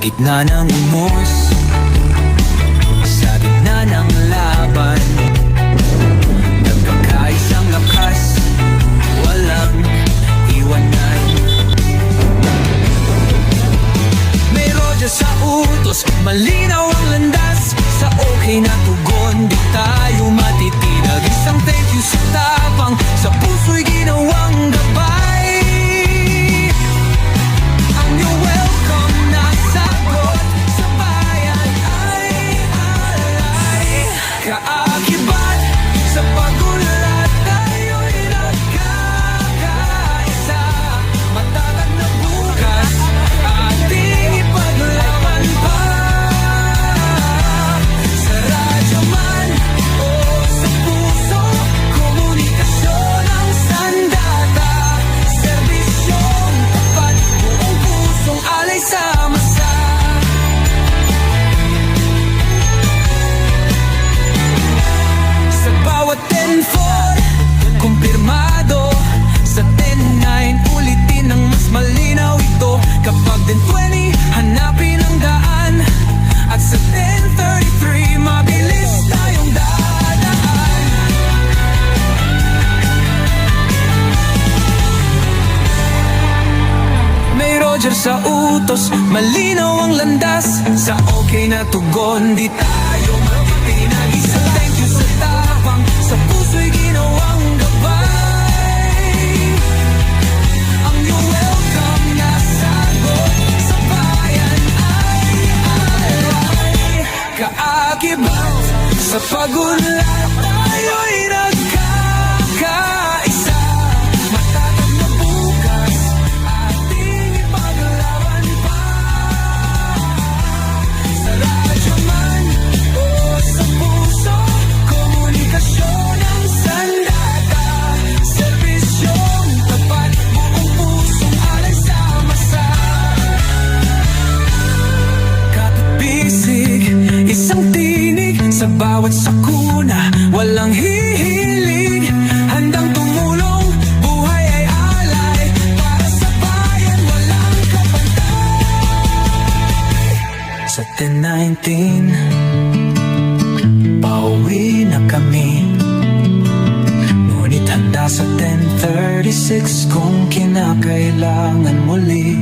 gitna ng umos, sa gitna ng laban, nagkakaisang lakas, walang iwanan. May Roger sa utos, malinaw ang landas, sa okay na tugon, di tayo matitinag. Isang thank you sa tapang, sa puso'y ginawang gabay. Ang you're welcome na sagot, sa bayan ay alay. Kaakibat sa pagulat, tayo'y nagkakaisa. Matatag na bukas, ating ipaglaban pa. Sa radyo man o sa puso, komunikasyon ang sandata. Serbisyong tapat, buong pusong alay sa masa. Sa bawat 10-4, kumpirmado. Sa 10-9, ulitin ang mas malinaw ito. Kapag 10-20, hanapin ang daan. At sa 10-33, mabilis tayong dadaan. May Roger sa utos, malinaw ang landas, sa okay na tugon, di tayo matitinag. Isang thank you sa tapang, sa puso'y ginawang gabay. Ang you're welcome na sagot, sa bayan ay alay. Kaakibat sa pagunlad, tayo'y nagkakaisa. Matatag na bukas, ating ipaglaban pa. Sa radyo man o sa puso, komunikasyon ang sandata. Serbisyong tapat, buong pusong alay sa masa. Katapisig, isang tinig, sa bawat sakuna, walang hihilig. Handang tumulong, buhay ay alay, para sa bayan walang kapantay. Sa 10-19, pauwi na kami, ngunit handa sa 10-36 kung kinakailangan muli.